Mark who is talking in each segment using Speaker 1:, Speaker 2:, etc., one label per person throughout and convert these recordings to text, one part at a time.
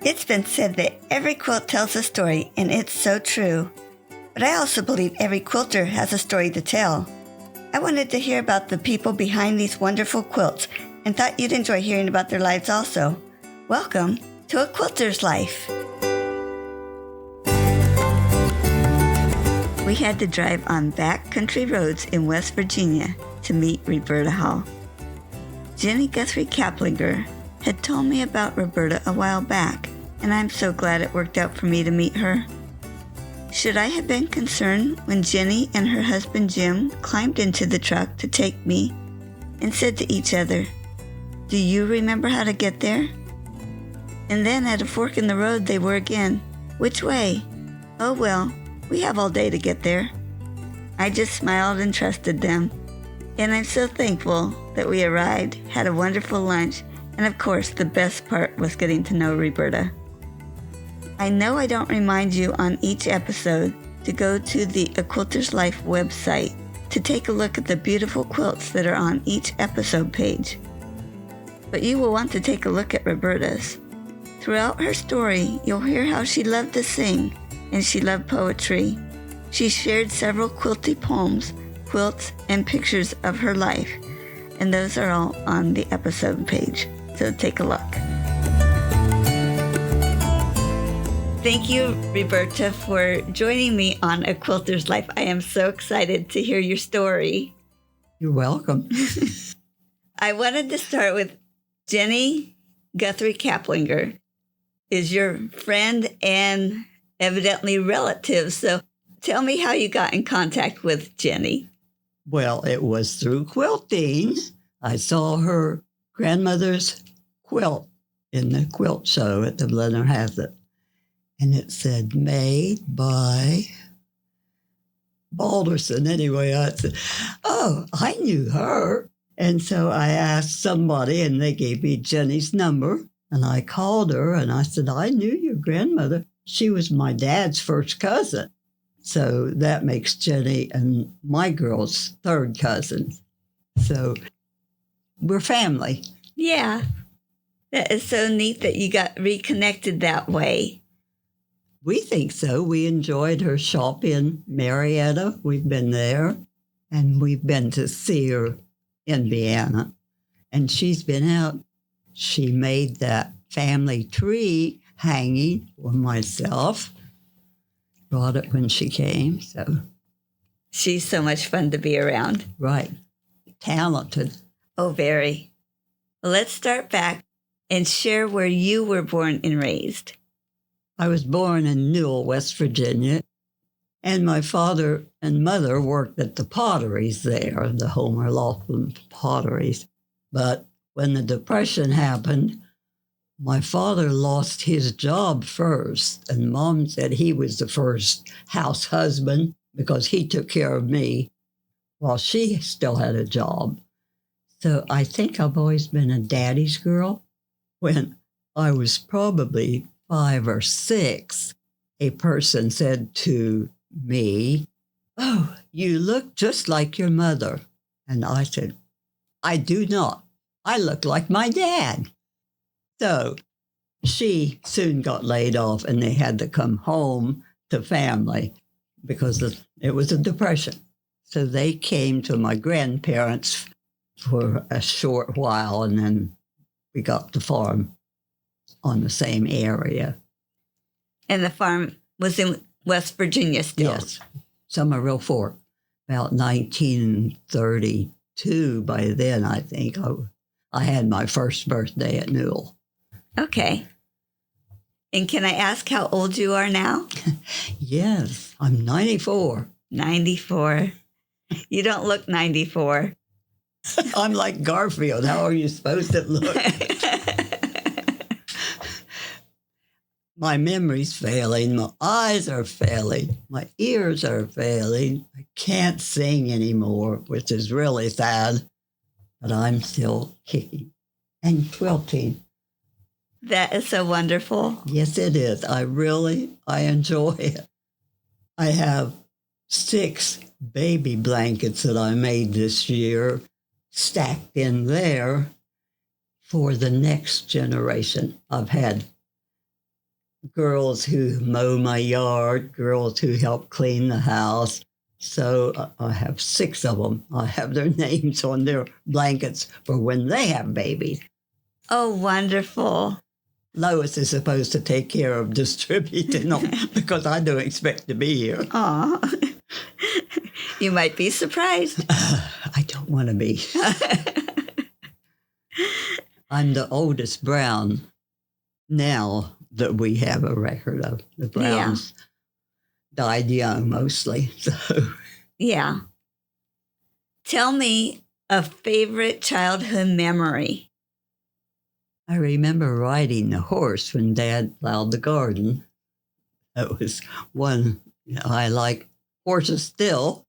Speaker 1: It's been said that every quilt tells a story, and it's so true. But I also believe every quilter has a story to tell. I wanted to hear about the people behind these wonderful quilts and thought you'd enjoy hearing about their lives also. Welcome to A Quilter's Life. We had to drive on backcountry roads in West Virginia to meet Reberta Hall. Jenny Guthrie Kaplinger had told me about Reberta a while back, and I'm so glad it worked out for me to meet her. Should I have been concerned when Jenny and her husband Jim climbed into the truck to take me and said to each other, "Do you remember how to get there?" And then at a fork in the road they were again. Which way? Oh well, we have all day to get there. I just smiled and trusted them. And I'm so thankful that we arrived, had a wonderful lunch, and of course the best part was getting to know Reberta. I know I don't remind you on each episode to go to the A Quilter's Life website to take a look at the beautiful quilts that are on each episode page. But you will want to take a look at Reberta's. Throughout her story, you'll hear how she loved to sing and she loved poetry. She shared several quilty poems, quilts, and pictures of her life, and those are all on the episode page, so take a look. Thank you, Reberta, for joining me on A Quilter's Life. I am so excited to hear your story.
Speaker 2: You're welcome.
Speaker 1: I wanted to start with Jenny Guthrie Kaplinger is your friend and evidently relative. So tell me how you got in contact with Jenny.
Speaker 2: Well, it was through quilting. I saw her grandmother's quilt in the quilt show at the Blennerhassett. And it said, made by Balderson. Anyway, I said, oh, I knew her. And so I asked somebody, and they gave me Jenny's number. And I called her, and I said, I knew your grandmother. She was my dad's first cousin. So that makes Jenny and my girl's third cousin. So we're family.
Speaker 1: Yeah. That is so neat that you got reconnected that way.
Speaker 2: We think so. We enjoyed her shop in Marietta. We've been there, and we've been to see her in Vienna. And she's been out. She made that family tree hanging for myself. Brought it when she came, so.
Speaker 1: She's so much fun to be around.
Speaker 2: Right. Talented.
Speaker 1: Oh, very. Well, let's start back and share where you were born and raised.
Speaker 2: I was born in Newell, West Virginia, and my father and mother worked at the potteries there, the Homer Laughlin potteries. But when the Depression happened, my father lost his job first, and Mom said he was the first house husband because he took care of me while she still had a job. So I think I've always been a daddy's girl. When I was probably 5 or 6, a person said to me, oh, you look just like your mother. And I said, I do not. I look like my dad. So she soon got laid off, and they had to come home to family because it was a depression. So they came to my grandparents for a short while, and then we got the farm on the same area.
Speaker 1: And the farm was in West Virginia still?
Speaker 2: Yes, Summerville Fork. About 1932 by then, I think. I had my first birthday at Newell.
Speaker 1: Okay. And can I ask how old you are now?
Speaker 2: Yes, I'm 94.
Speaker 1: 94. You don't look 94.
Speaker 2: I'm like Garfield. How are you supposed to look? My memory's failing. My eyes are failing. My ears are failing. I can't sing anymore, which is really sad. But I'm still kicking and quilting.
Speaker 1: That is so wonderful.
Speaker 2: Yes, it is. I enjoy it. I have 6 baby blankets that I made this year stacked in there for the next generation. I've had girls who mow my yard, girls who help clean the house. So I have 6 of them. I have their names on their blankets for when they have babies.
Speaker 1: Oh, wonderful.
Speaker 2: Lois is supposed to take care of distributing them because I don't expect to be here.
Speaker 1: Aw. You might be surprised.
Speaker 2: I don't want to be. I'm the oldest Brown now that we have a record of. The Browns died young mostly. So
Speaker 1: Yeah. Tell me a favorite childhood memory.
Speaker 2: I remember riding the horse when Dad plowed the garden. That was one. I like horses still.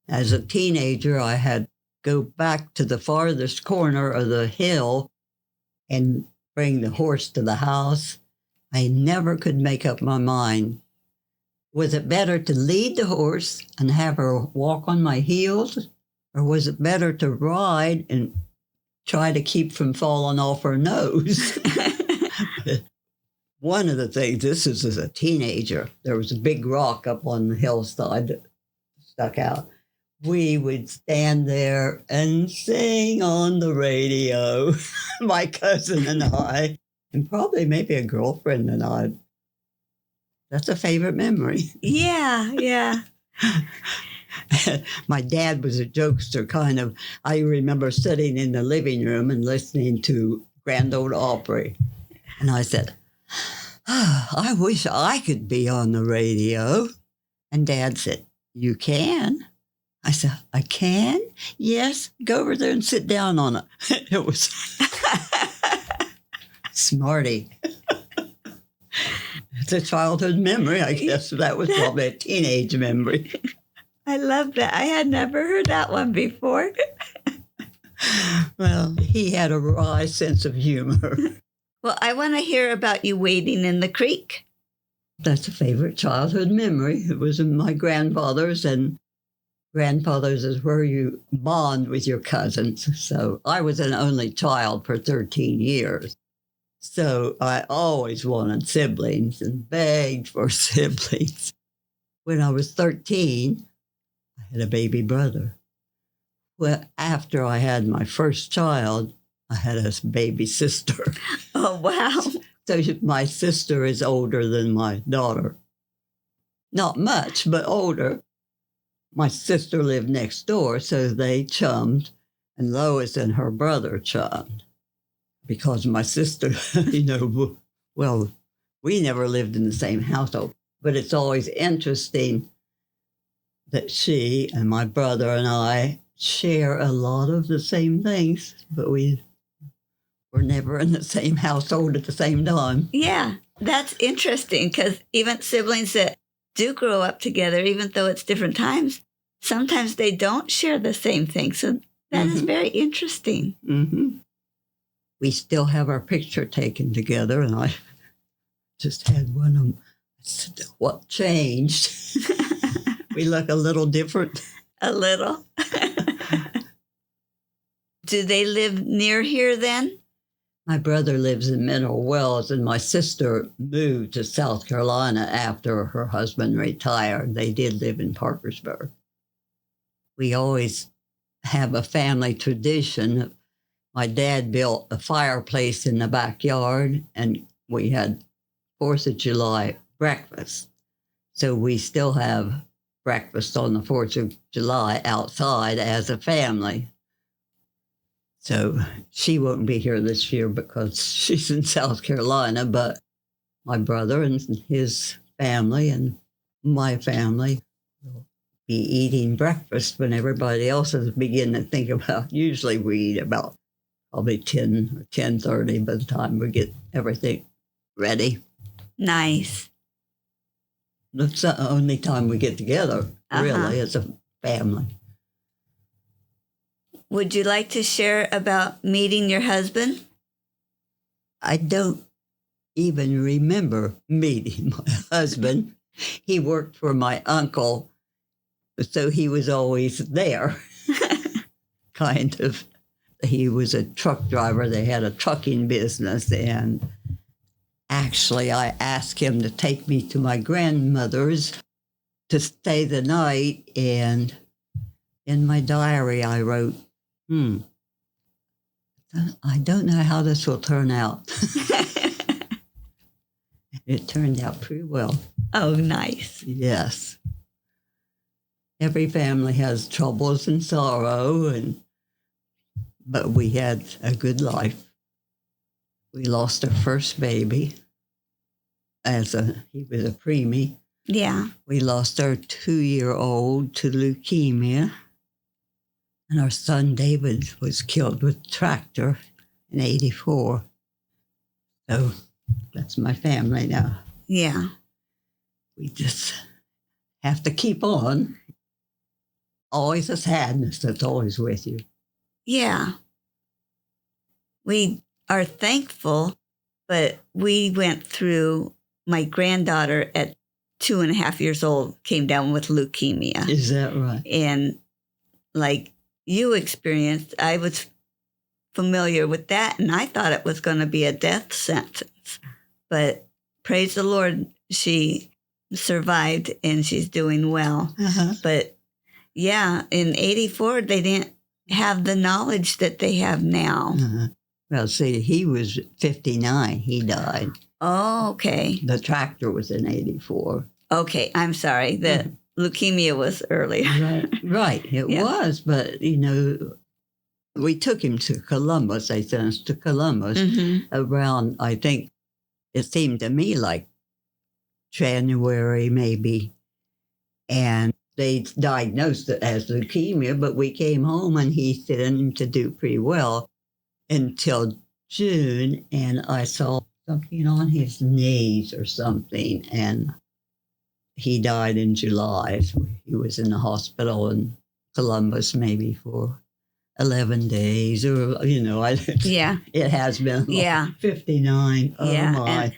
Speaker 2: As a teenager, I had to go back to the farthest corner of the hill and bring the horse to the house. I never could make up my mind. Was it better to lead the horse and have her walk on my heels? Or was it better to ride and try to keep from falling off her nose? One of the things, this is as a teenager, there was a big rock up on the hillside that stuck out. We would stand there and sing on the radio, my cousin and I, and probably maybe a girlfriend and I. That's a favorite memory.
Speaker 1: Yeah.
Speaker 2: My dad was a jokester, kind of. I remember sitting in the living room and listening to Grand Ole Opry. And I said, I wish I could be on the radio. And Dad said, you can. I said, I can? Yes, go over there and sit down on it. It was smarty. It's a childhood memory, I guess. That was probably a teenage memory.
Speaker 1: I love that. I had never heard that one before.
Speaker 2: Well, he had a wry sense of humor.
Speaker 1: Well, I want to hear about you wading in the creek.
Speaker 2: That's a favorite childhood memory. It was in my grandfather's, and grandfather's is where you bond with your cousins. So I was an only child for 13 years. So I always wanted siblings and begged for siblings. When I was 13, I had a baby brother. Well, after I had my first child, I had a baby sister.
Speaker 1: Oh, wow.
Speaker 2: So my sister is older than my daughter. Not much, but older. My sister lived next door, so they chummed, and Lois and her brother chummed. Because my sister, well, we never lived in the same household, but it's always interesting that she and my brother and I share a lot of the same things, but we were never in the same household at the same time.
Speaker 1: Yeah, that's interesting because even siblings that do grow up together, even though it's different times, sometimes they don't share the same thing. So that is very interesting.
Speaker 2: Mm-hmm. We still have our picture taken together, and I just had one of them. I said, what changed? We look a little different.
Speaker 1: A little. Do they live near here then?
Speaker 2: My brother lives in Mineral Wells, and my sister moved to South Carolina after her husband retired. They did live in Parkersburg. We always have a family tradition. My dad built a fireplace in the backyard, and we had 4th of July breakfast. So we still have breakfast on the 4th of July outside as a family. So she won't be here this year because she's in South Carolina, but my brother and his family and my family will be eating breakfast when everybody else is beginning to think about, usually we eat about probably 10 or 10:30 by the time we get everything ready.
Speaker 1: Nice.
Speaker 2: That's the only time we get together, really, as a family.
Speaker 1: Would you like to share about meeting your husband?
Speaker 2: I don't even remember meeting my husband. He worked for my uncle, so he was always there, kind of. He was a truck driver. They had a trucking business, and Actually, I asked him to take me to my grandmother's to stay the night, and in my diary I wrote, I don't know how this will turn out. It turned out pretty well.
Speaker 1: Oh, nice.
Speaker 2: Yes. Every family has troubles and sorrow, but we had a good life. We lost our first baby he was a preemie.
Speaker 1: Yeah.
Speaker 2: We lost our 2-year-old to leukemia. And our son David was killed with a tractor in 1984. So that's my family now.
Speaker 1: Yeah.
Speaker 2: We just have to keep on. Always a sadness that's always with you.
Speaker 1: Yeah. We are thankful, but we went through, my granddaughter at 2.5 years old came down with leukemia.
Speaker 2: Is that right?
Speaker 1: And like you experienced, I was familiar with that, and I thought it was going to be a death sentence. But praise the Lord, she survived and she's doing well.
Speaker 2: Uh-huh.
Speaker 1: But yeah, in 1984, they didn't have the knowledge that they have now.
Speaker 2: Uh-huh. Well, see, he was 59. He died.
Speaker 1: Oh, okay.
Speaker 2: The tractor was in 1984.
Speaker 1: Okay, I'm sorry. The leukemia was earlier.
Speaker 2: Right. It
Speaker 1: Yeah.
Speaker 2: was, but, we took him to Columbus. They sent us to Columbus around, I think, it seemed to me like January maybe. And they diagnosed it as leukemia, but we came home and he seemed to do pretty well until June, and I saw something on his knees or something, and he died in July. So he was in the hospital in Columbus maybe for 11 days, or,
Speaker 1: Yeah.
Speaker 2: it has been 59. Oh,
Speaker 1: yeah.
Speaker 2: my.
Speaker 1: And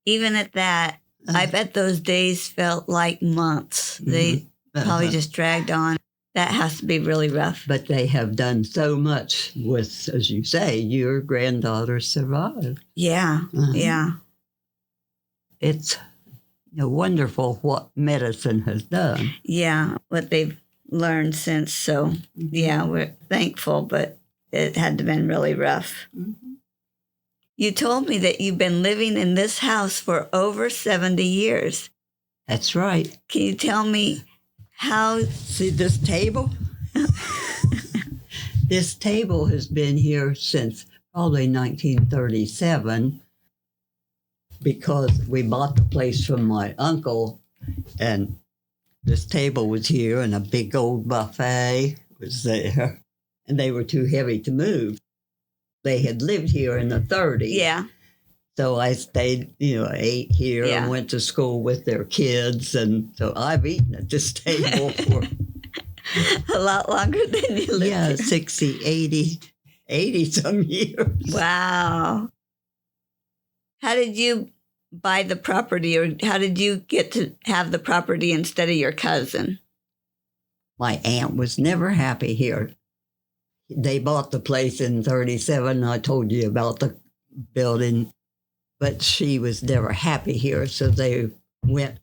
Speaker 1: even at that, I bet those days felt like months. They probably just dragged on. That has to be really rough.
Speaker 2: But they have done so much with, as you say, your granddaughter survived.
Speaker 1: Yeah, yeah.
Speaker 2: It's wonderful what medicine has done.
Speaker 1: Yeah, what they've learned since. So, yeah, we're thankful, but it had to have been really rough.
Speaker 2: Mm-hmm.
Speaker 1: You told me that you've been living in this house for over 70 years.
Speaker 2: That's right.
Speaker 1: Can you tell me how?
Speaker 2: See this table? This table has been here since probably 1937 because we bought the place from my uncle, and this table was here and a big old buffet was there, and they were too heavy to move. They had lived here in the 30s.
Speaker 1: Yeah.
Speaker 2: So I stayed, ate here and went to school with their kids. And so I've eaten at this table for
Speaker 1: a lot longer than you lived.
Speaker 2: Yeah,
Speaker 1: here.
Speaker 2: 60, 80 some years.
Speaker 1: Wow. How did you buy the property, or how did you get to have the property instead of your cousin?
Speaker 2: My aunt was never happy here. They bought the place in 1937. I told you about the building. But she was never happy here, so they went,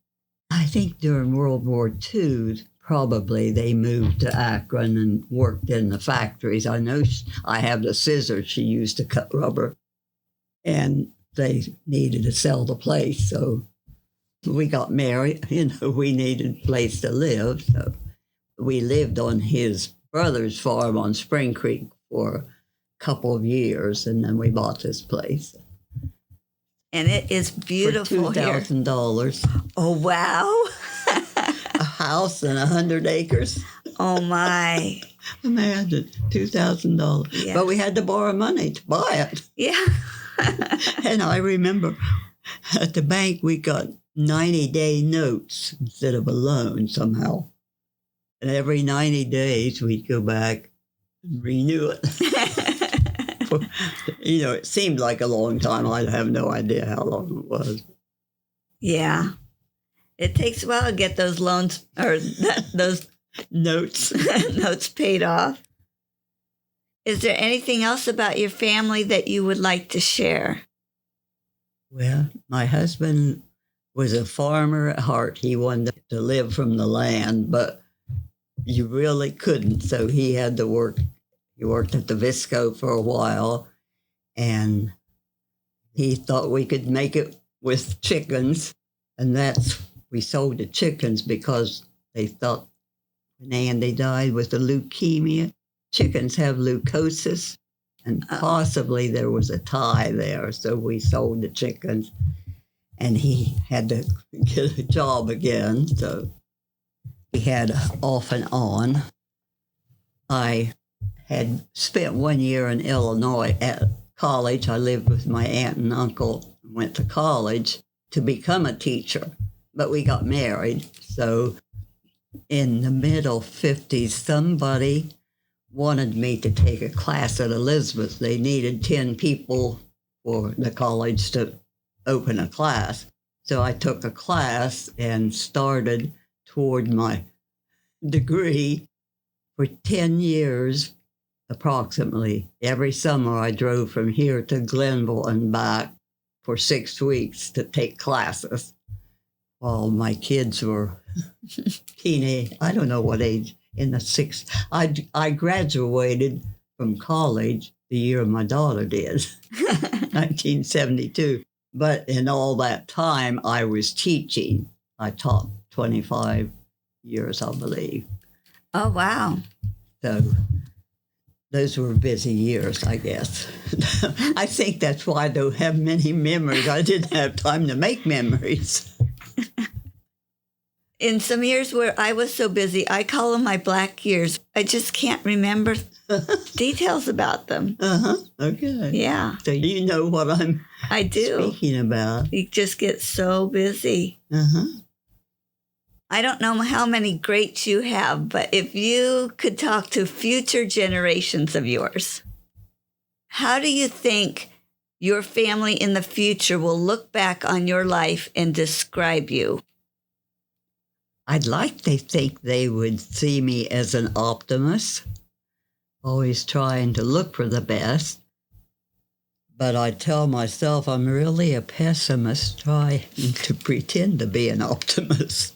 Speaker 2: I think during World War II, probably they moved to Akron and worked in the factories. I know I have the scissors she used to cut rubber, and they needed to sell the place, so we got married. We needed a place to live, so we lived on his brother's farm on Spring Creek for a couple of years, and then we bought this place.
Speaker 1: And it is beautiful
Speaker 2: for
Speaker 1: here.
Speaker 2: $2,000.
Speaker 1: Oh, wow.
Speaker 2: A house and 100 acres.
Speaker 1: Oh, my.
Speaker 2: Imagine, $2,000.
Speaker 1: Yeah.
Speaker 2: But we had to borrow money to buy it.
Speaker 1: Yeah.
Speaker 2: And I remember at the bank we got 90-day notes instead of a loan somehow. And every 90 days we'd go back and renew it. It seemed like a long time. I have no idea how long it was.
Speaker 1: Yeah. It takes a while to get those loans or those
Speaker 2: notes
Speaker 1: paid off. Is there anything else about your family that you would like to share?
Speaker 2: Well, my husband was a farmer at heart. He wanted to live from the land, but you really couldn't. So he had to work. He worked at the Visco for a while, and he thought we could make it with chickens. And we sold the chickens because they thought when Andy died with the leukemia, chickens have leukosis, and possibly there was a tie there. So we sold the chickens, and he had to get a job again. So we had off and on. I had spent 1 year in Illinois at college. I lived with my aunt and uncle, went to college to become a teacher, but we got married. So in the middle 50s, somebody wanted me to take a class at Elizabeth. They needed 10 people for the college to open a class. So I took a class and started toward my degree. For 10 years, approximately, every summer I drove from here to Glenville and back for 6 weeks to take classes while my kids were teenage. I don't know what age, in the sixth. I graduated from college the year my daughter did, 1972. But in all that time, I was teaching. I taught 25 years, I believe.
Speaker 1: Oh, wow.
Speaker 2: So those were busy years, I guess. I think that's why I don't have many memories. I didn't have time to make memories.
Speaker 1: In some years where I was so busy, I call them my black years. I just can't remember details about them.
Speaker 2: Okay.
Speaker 1: Yeah.
Speaker 2: So you know what
Speaker 1: I do.
Speaker 2: Speaking about.
Speaker 1: You just get so busy. I don't know how many greats you have, but if you could talk to future generations of yours, how do you think your family in the future will look back on your life and describe you?
Speaker 2: I'd like to think they would see me as an optimist, always trying to look for the best. But I tell myself I'm really a pessimist, trying to pretend to be an optimist.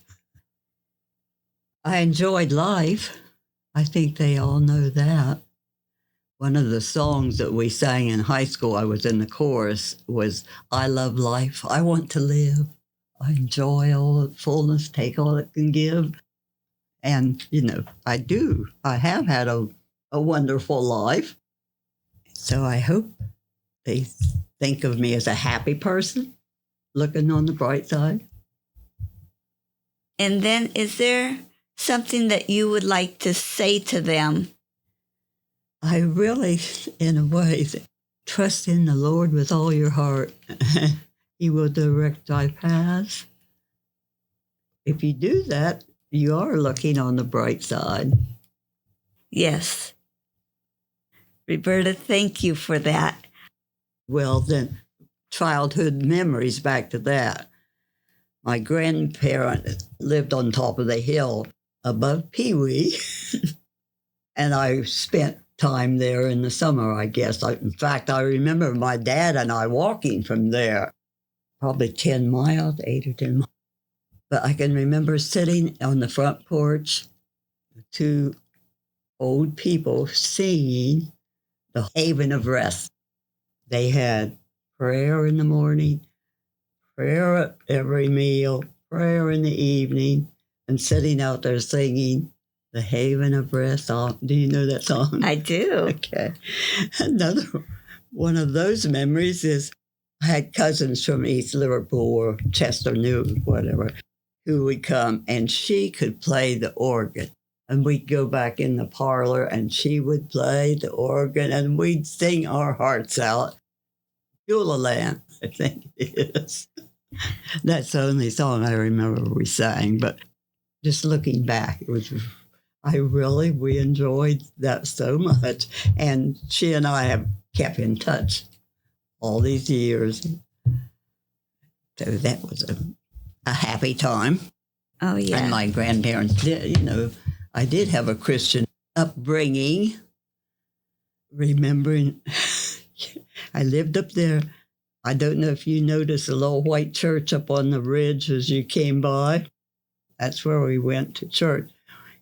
Speaker 2: I enjoyed life. I think they all know that. One of the songs that we sang in high school, I was in the chorus, was, I love life, I want to live. I enjoy all the fullness, take all it can give. And, I do. I have had a wonderful life. So I hope they think of me as a happy person, looking on the bright side.
Speaker 1: And then is there something that you would like to say to them?
Speaker 2: I really, in a way, trust in the Lord with all your heart. He will direct thy paths. If you do that, you are looking on the bright side.
Speaker 1: Yes. Reberta, thank you for that.
Speaker 2: Well, then, childhood memories, back to that. My grandparent lived on top of the hill above Pee Wee, and I spent time there in the summer, I guess. In fact, I remember my dad and I walking from there, probably 10 miles, 8 or 10 miles. But I can remember sitting on the front porch, two old people singing the Haven of Rest. They had prayer in the morning, prayer at every meal, prayer in the evening, and sitting out there singing the Haven of Rest. Do you know that song?
Speaker 1: I do.
Speaker 2: Okay. Another one of those memories is I had cousins from East Liverpool or Chester New, whatever, who would come, and she could play the organ. And we'd go back in the parlor, and she would play the organ, and we'd sing our hearts out. Beulah Land, I think it is. That's the only song I remember we sang, but just looking back, we enjoyed that so much. And she and I have kept in touch all these years. So that was a happy time.
Speaker 1: Oh, yeah.
Speaker 2: And my grandparents did, I did have a Christian upbringing. Remembering, I lived up there I don't know if you noticed a little white church up on the ridge as you came by. That's where we went to church.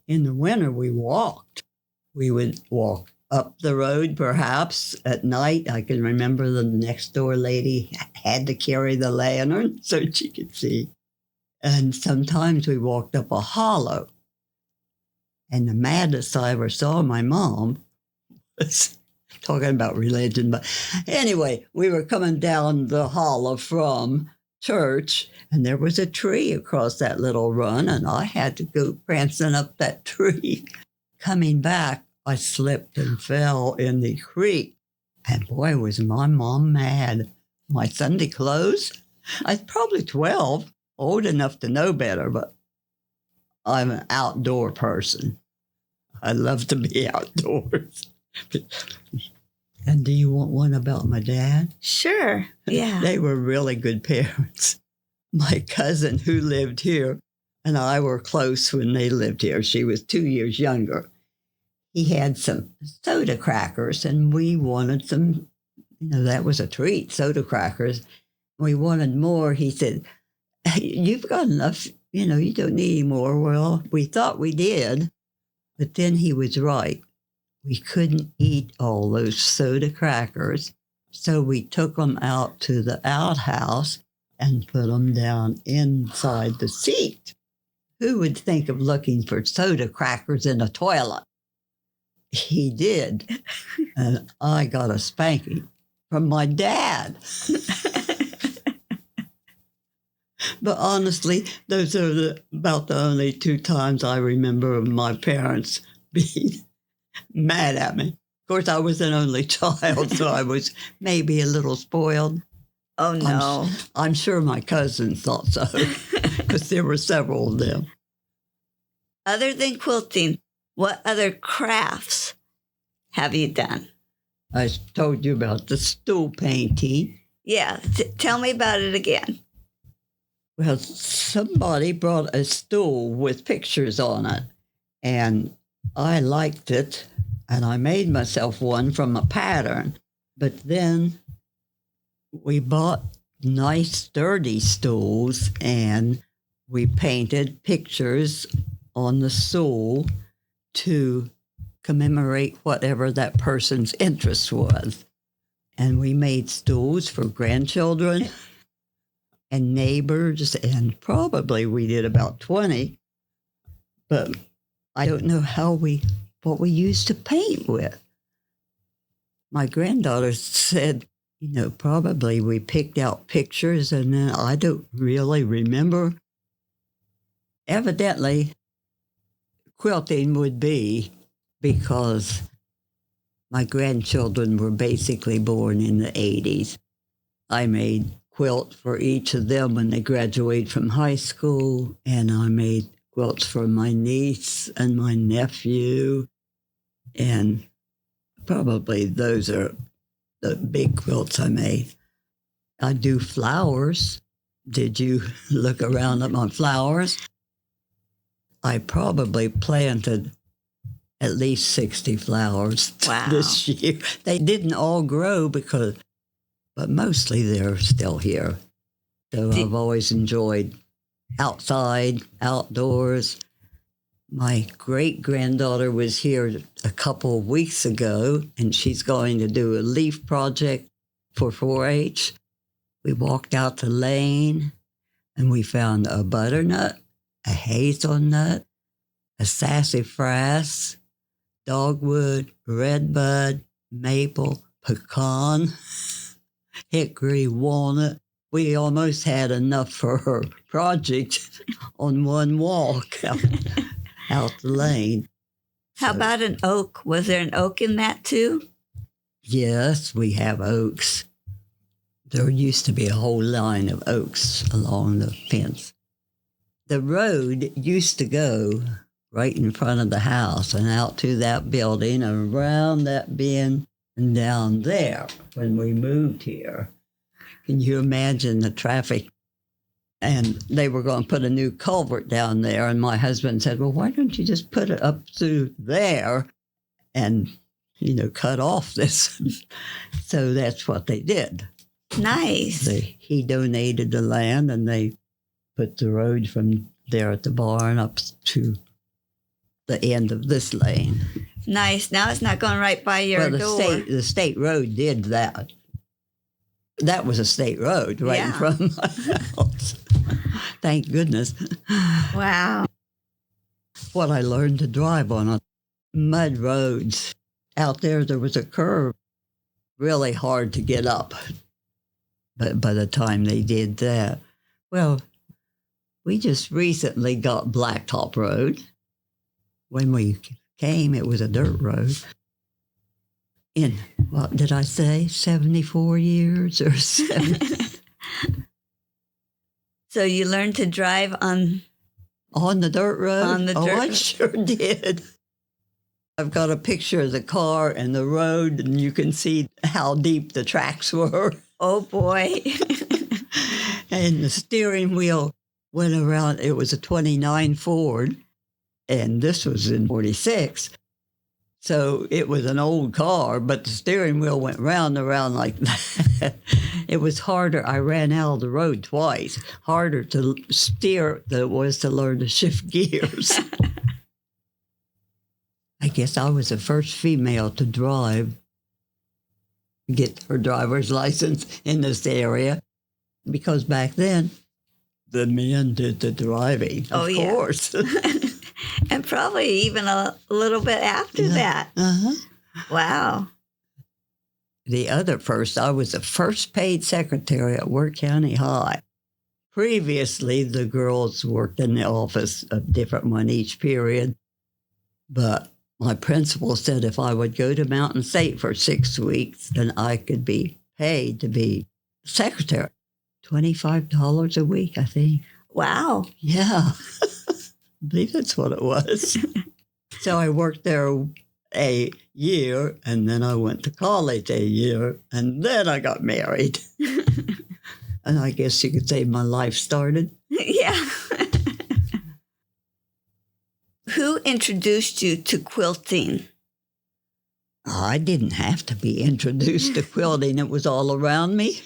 Speaker 2: In the winter, we walked. We would walk up the road, perhaps at night. I can remember the next door lady had to carry the lantern so she could see. And sometimes we walked up a hollow. And the maddest I ever saw my mom was talking about religion. But anyway, we were coming down the hollow from church, and there was a tree across that little run, and I had to go prancing up that tree. Coming back, I slipped and fell in the creek. And boy, was my mom mad. My Sunday clothes? I was probably 12, old enough to know better, but I'm an outdoor person. I love to be outdoors. And do you want one about my dad?
Speaker 1: Sure, yeah.
Speaker 2: They were really good parents. My cousin who lived here and I were close when they lived here. She was 2 years younger. He had some soda crackers, and we wanted some, that was a treat, soda crackers. We wanted more. He said, you've got enough, you don't need any more. Well, we thought we did, but then he was right. We couldn't eat all those soda crackers, so we took them out to the outhouse and put them down inside the seat. Who would think of looking for soda crackers in a toilet? He did, and I got a spanking from my dad. But honestly, those are about the only 2 times I remember of my parents being mad at me. Of course, I was an only child, so I was maybe a little spoiled.
Speaker 1: Oh, no.
Speaker 2: I'm sure my cousins thought so, because there were several of them.
Speaker 1: Other than quilting, what other crafts have you done?
Speaker 2: I told you about the stool painting.
Speaker 1: Yeah, tell me about it again.
Speaker 2: Well, somebody brought a stool with pictures on it, and I liked it, and I made myself one from a pattern. But then we bought nice, sturdy stools, and we painted pictures on the stool to commemorate whatever that person's interest was. And we made stools for grandchildren and neighbors, and probably we did about 20. But I don't know what we used to paint with. My granddaughter said, probably we picked out pictures, and then I don't really remember. Evidently, quilting would be, because my grandchildren were basically born in the 80s. I made quilts for each of them when they graduated from high school, and I made quilts for my niece and my nephew, and probably those are the big quilts I made. I do flowers. Did you look around at my flowers? I probably planted at least 60 flowers this year. They didn't all grow but mostly they're still here. So I've always enjoyed outside, outdoors. My great-granddaughter was here a couple of weeks ago, and she's going to do a leaf project for 4-H. We walked out the lane, and we found a butternut, a hazelnut, a sassafras, dogwood, redbud, maple, pecan, hickory, walnut. We almost had enough for her project on one walk out the lane.
Speaker 1: How about an oak? Was there an oak in that too?
Speaker 2: Yes, we have oaks. There used to be a whole line of oaks along the fence. The road used to go right in front of the house and out to that building, around that bend, and down there when we moved here. Can you imagine the traffic? And they were going to put a new culvert down there, and my husband said, well, why don't you just put it up through there and, cut off this? So that's what they did.
Speaker 1: Nice.
Speaker 2: He donated the land, and they put the road from there at the barn up to the end of this lane.
Speaker 1: Nice. Now it's not going right by your door.
Speaker 2: The state road did that. That was a state road right in front of my house. Thank goodness.
Speaker 1: Wow.
Speaker 2: What I learned to drive on mud roads. Out there was a curve, really hard to get up. But by the time they did that, well, we just recently got Blacktop Road. When we came, it was a dirt road. In, what did I say, 74 years or 70?
Speaker 1: So you learned to drive on
Speaker 2: the dirt road?
Speaker 1: On the dirt
Speaker 2: I
Speaker 1: road.
Speaker 2: sure did. I've got a picture of the car and the road, and you can see how deep the tracks were.
Speaker 1: Oh, boy.
Speaker 2: And the steering wheel went around. It was a 29 Ford, and this was in 46. So it was an old car, but the steering wheel went round and around like that. It was harder. I ran out of the road twice. Harder to steer than it was to learn to shift gears. I guess I was the first female to get her driver's license in this area, because back then, the men did the driving, of course.
Speaker 1: And probably even a little bit after that.
Speaker 2: Uh-huh.
Speaker 1: Wow.
Speaker 2: I was the first paid secretary at Worth County High. Previously, the girls worked in the office, a different one each period. But my principal said if I would go to Mountain State for 6 weeks, then I could be paid to be secretary. $25 a week, I think.
Speaker 1: Wow.
Speaker 2: Yeah. I believe that's what it was. So I worked there a year, and then I went to college a year, and then I got married. And I guess you could say my life started.
Speaker 1: Yeah. Who introduced you to quilting?
Speaker 2: I didn't have to be introduced to quilting. It was all around me.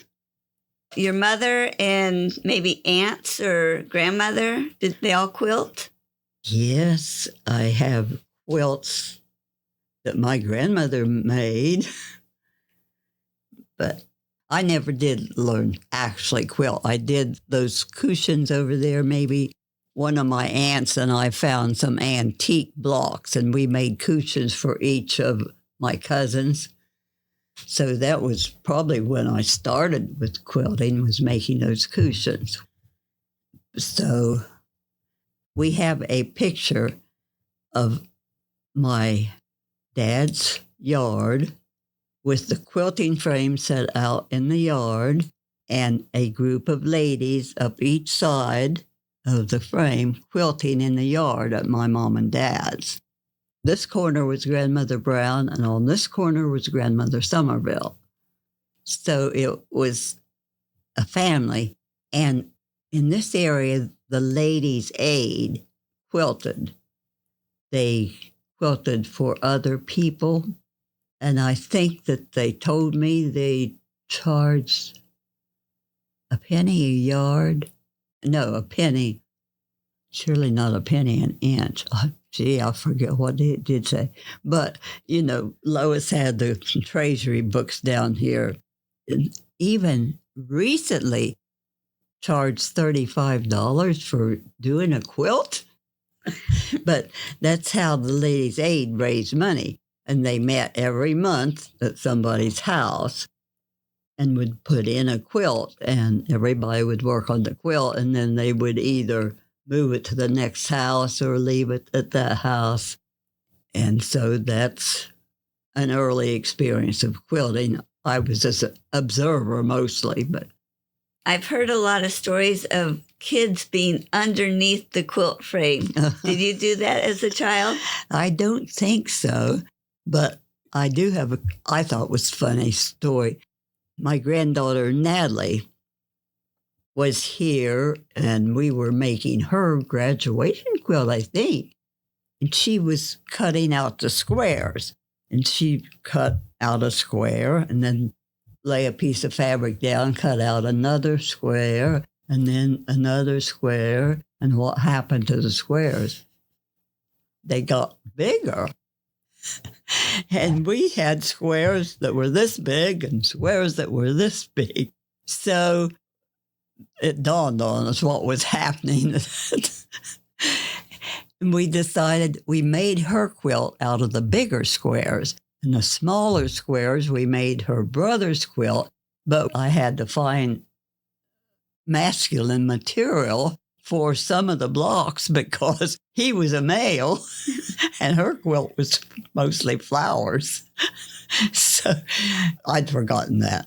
Speaker 1: Your mother and maybe aunts or grandmother, did they all quilt?
Speaker 2: Yes, I have quilts that my grandmother made, but I never did learn actually quilt. I did those cushions over there. Maybe one of my aunts and I found some antique blocks, and we made cushions for each of my cousins. So that was probably when I started with quilting, was making those cushions. So we have a picture of my dad's yard with the quilting frame set out in the yard and a group of ladies up each side of the frame quilting in the yard at my mom and dad's. This corner was Grandmother Brown, and on this corner was Grandmother Somerville. So it was a family. And in this area, the Ladies' Aid quilted. They quilted for other people. And I think that they told me they charged a penny a yard. No, a penny. Surely not a penny an inch. Oh, gee, I forget what it did say. But, you know, Lois had the treasury books down here. And even recently charged $35 for doing a quilt. But that's how the Ladies' Aid raised money. And they met every month at somebody's house and would put in a quilt, and everybody would work on the quilt, and then they would either move it to the next house or leave it at that house. And so that's an early experience of quilting. I was just an observer mostly, but
Speaker 1: I've heard a lot of stories of kids being underneath the quilt frame. Did you do that as a child?
Speaker 2: I don't think so, but I do have I thought was funny story. My granddaughter, Natalie, was here, and we were making her graduation quilt, I think. And she was cutting out the squares. And she cut out a square and then lay a piece of fabric down, cut out another square, and then another square. And what happened to the squares? They got bigger. And we had squares that were this big and squares that were this big. So it dawned on us what was happening. And we decided we made her quilt out of the bigger squares. And the smaller squares, we made her brother's quilt. But I had to find masculine material for some of the blocks because he was a male and her quilt was mostly flowers. So I'd forgotten that,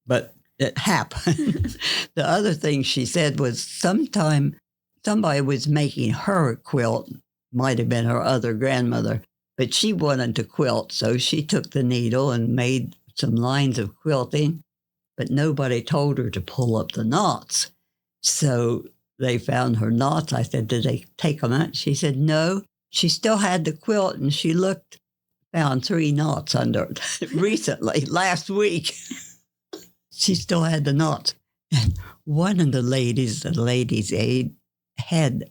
Speaker 2: but it happened. The other thing she said was sometime somebody was making her a quilt, might have been her other grandmother, but she wanted to quilt. So she took the needle and made some lines of quilting, but nobody told her to pull up the knots. So they found her knots. I said, did they take them out? She said, no. She still had the quilt, and she found 3 knots under it recently, last week. She still had the knots. And one of the ladies' aide, had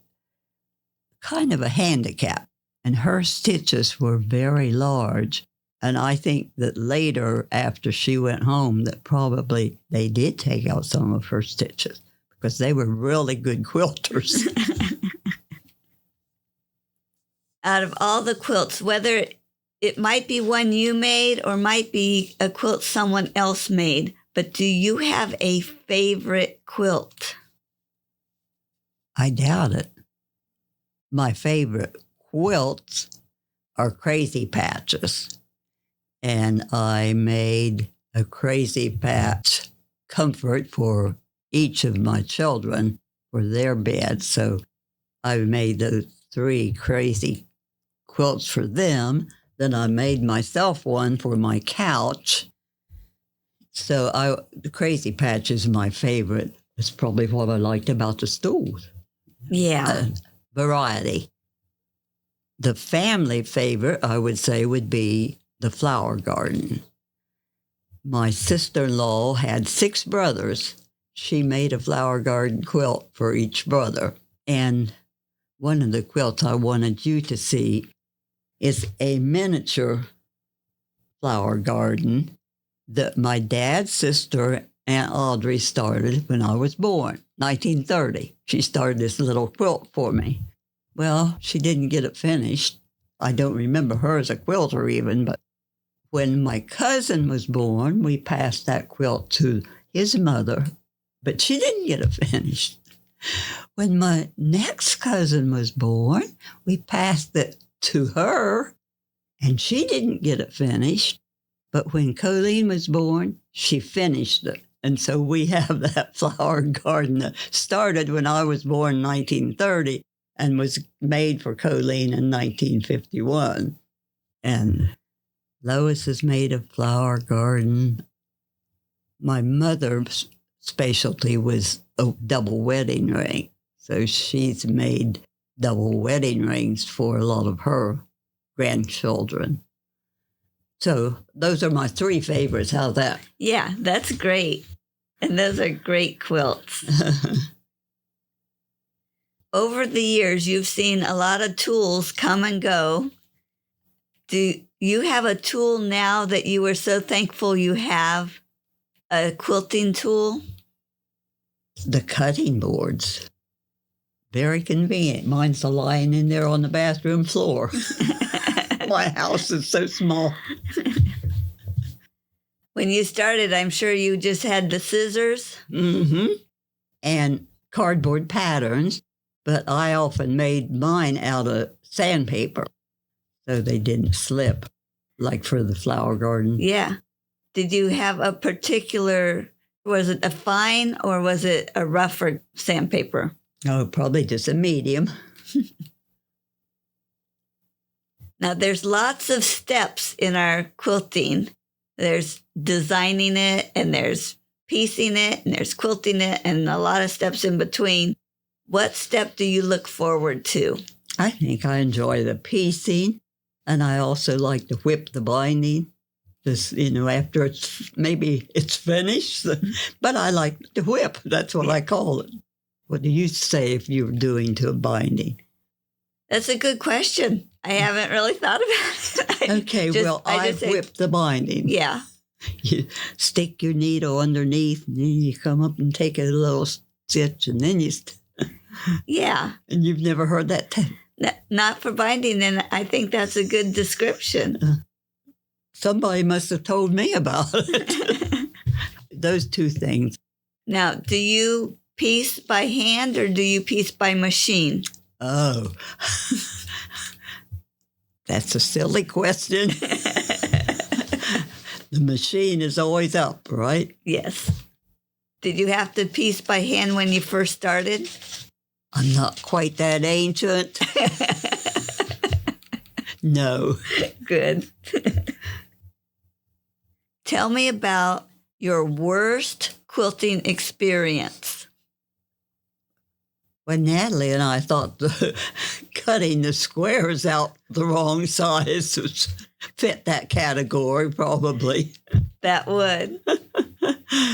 Speaker 2: kind of a handicap, and her stitches were very large. And I think that later, after she went home, that probably they did take out some of her stitches, because they were really good quilters.
Speaker 1: Out of all the quilts, whether it might be one you made or might be a quilt someone else made, but do you have a favorite quilt?
Speaker 2: I doubt it. My favorite quilts are crazy patches. And I made a crazy patch comfort for each of my children for their bed. So I made those 3 crazy quilts for them. Then I made myself one for my couch. So the crazy patch is my favorite. It's probably what I liked about the stools.
Speaker 1: Yeah.
Speaker 2: Variety. The family favorite, I would say, would be the flower garden. My sister-in-law had 6 brothers. She made a flower garden quilt for each brother. And one of the quilts I wanted you to see is a miniature flower garden that my dad's sister, Aunt Audrey, started when I was born, 1930. She started this little quilt for me. Well, she didn't get it finished. I don't remember her as a quilter even, but when my cousin was born, we passed that quilt to his mother, but she didn't get it finished. When my next cousin was born, we passed it to her, and she didn't get it finished. But when Colleen was born, she finished it. And so we have that flower garden that started when I was born in 1930 and was made for Colleen in 1951. And Lois has made a flower garden. My mother's specialty was a double wedding ring. So she's made double wedding rings for a lot of her grandchildren. So those are my 3 favorites. How's that?
Speaker 1: Yeah, that's great. And those are great quilts. Over the years, you've seen a lot of tools come and go. Do you have a tool now that you are so thankful you have? A quilting tool?
Speaker 2: The cutting boards. Very convenient. Mine's lying in there on the bathroom floor. My house is so small.
Speaker 1: When you started, I'm sure you just had the scissors.
Speaker 2: Mm-hmm. And cardboard patterns, but I often made mine out of sandpaper so they didn't slip, like for the flower garden.
Speaker 1: Yeah. Did you have a particular, was it a fine or was it a rougher sandpaper?
Speaker 2: Oh, probably just a medium.
Speaker 1: Now, there's lots of steps in our quilting. There's designing it, and there's piecing it, and there's quilting it, and a lot of steps in between. What step do you look forward to?
Speaker 2: I think I enjoy the piecing, and I also like to whip the binding. This, after it's finished, but I like to whip. That's what I call it. What do you say if you're doing to a binding?
Speaker 1: That's a good question. I haven't really thought about it.
Speaker 2: Okay, I whip the binding.
Speaker 1: Yeah.
Speaker 2: You stick your needle underneath, and then you come up and take a little stitch, and then you...
Speaker 1: Yeah.
Speaker 2: And you've never heard that?
Speaker 1: Not for binding, and I think that's a good description.
Speaker 2: Somebody must have told me about it. Those two things.
Speaker 1: Now, do you piece by hand or do you piece by machine?
Speaker 2: Oh, that's a silly question. The machine is always up, right?
Speaker 1: Yes. Did you have to piece by hand when you first started?
Speaker 2: I'm not quite that ancient. No.
Speaker 1: Good. Tell me about your worst quilting experience.
Speaker 2: Well, Natalie and I thought cutting the squares out the wrong size would fit that category, probably.
Speaker 1: That would.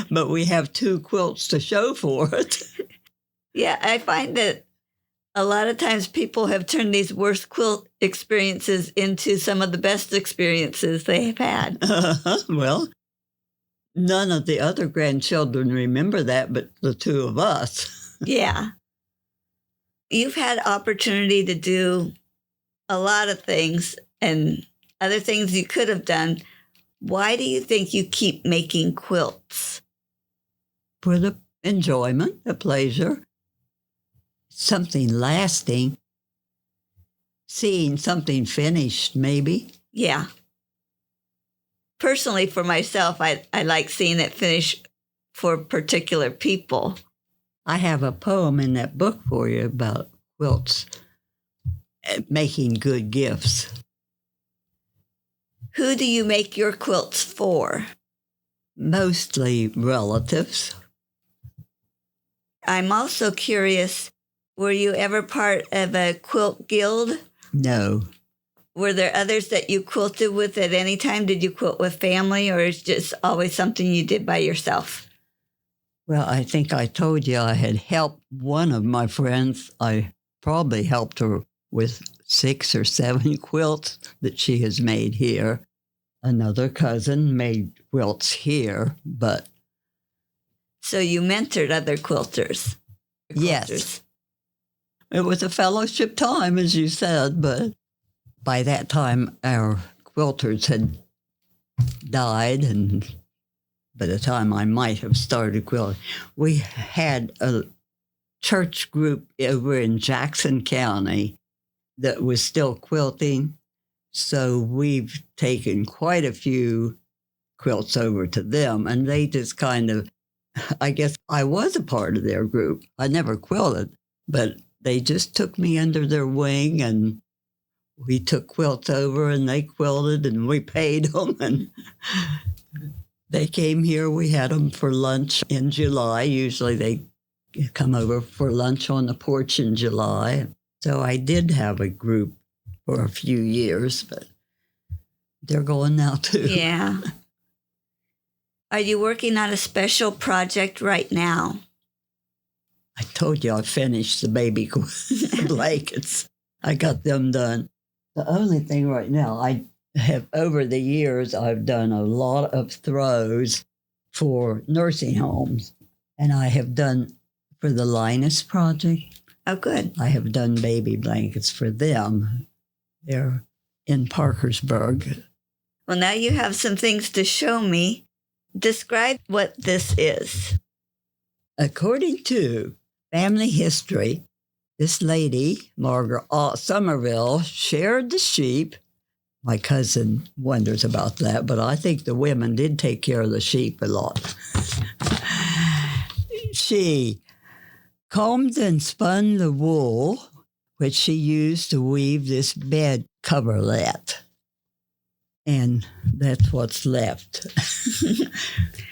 Speaker 2: But we have 2 quilts to show for it.
Speaker 1: Yeah, I find that a lot of times people have turned these worst quilt experiences into some of the best experiences they've had.
Speaker 2: Well, none of the other grandchildren remember that, but the 2 of us.
Speaker 1: Yeah. You've had opportunity to do a lot of things and other things you could have done. Why do you think you keep making quilts?
Speaker 2: For the enjoyment, the pleasure, something lasting, seeing something finished, maybe.
Speaker 1: Yeah. Personally, for myself, I like seeing it finish for particular people.
Speaker 2: I have a poem in that book for you about quilts making good gifts.
Speaker 1: Who do you make your quilts for?
Speaker 2: Mostly relatives.
Speaker 1: I'm also curious, were you ever part of a quilt guild?
Speaker 2: No.
Speaker 1: Were there others that you quilted with at any time? Did you quilt with family, or is it just always something you did by yourself?
Speaker 2: Well, I think I told you I had helped one of my friends. I probably helped her with 6 or 7 quilts that she has made here. Another cousin made quilts here, but...
Speaker 1: So you mentored other quilters?
Speaker 2: Yes. It was a fellowship time, as you said, but by that time our quilters had died, and by the time I might have started quilting, we had a church group over in Jackson County that was still quilting. So we've taken quite a few quilts over to them, and they just kind of, I guess I was a part of their group. I never quilted, but they just took me under their wing, and we took quilts over, and they quilted, and we paid them, and they came here. We had them for lunch in July. Usually they come over for lunch on the porch in July. So I did have a group for a few years, but they're going now too.
Speaker 1: Yeah. Are you working on a special project right now?
Speaker 2: I told you I finished the baby blankets. I got them done. The only thing right now, I have, over the years, I've done a lot of throws for nursing homes. And I have done for the Linus Project.
Speaker 1: Oh, good.
Speaker 2: I have done baby blankets for them. They're in Parkersburg.
Speaker 1: Well, now you have some things to show me. Describe what this is.
Speaker 2: According to family history, this lady, Margaret Somerville, shared the sheep. My cousin wonders about that, but I think the women did take care of the sheep a lot. She combed and spun the wool, which she used to weave this bed coverlet. And that's what's left.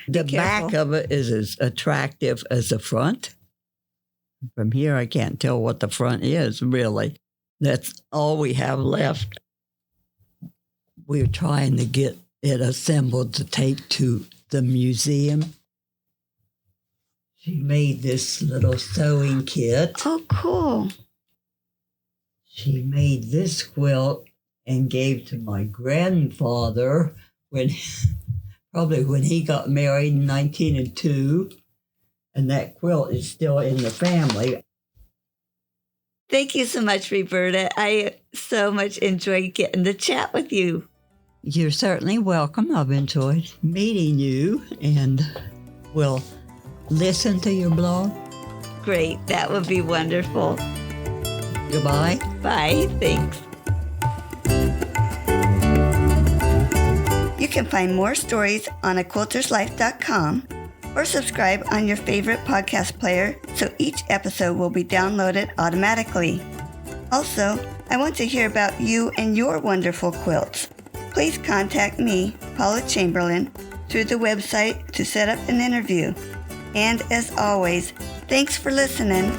Speaker 2: The back of it is as attractive as the front. From here, I can't tell what the front is, really. That's all we have left. We're trying to get it assembled to take to the museum. She made this little sewing kit.
Speaker 1: Oh, cool.
Speaker 2: She made this quilt and gave to my grandfather probably when he got married in 1902. And that quilt is still in the family.
Speaker 1: Thank you so much, Reberta. I so much enjoyed getting to chat with you.
Speaker 2: You're certainly welcome. I've enjoyed meeting you, and we'll listen to your blog.
Speaker 1: Great. That would be wonderful.
Speaker 2: Goodbye.
Speaker 1: Bye. Thanks. You can find more stories on aquilterslife.com or subscribe on your favorite podcast player so each episode will be downloaded automatically. Also, I want to hear about you and your wonderful quilts. Please contact me, Paula Chamberlain, through the website to set up an interview. And as always, thanks for listening.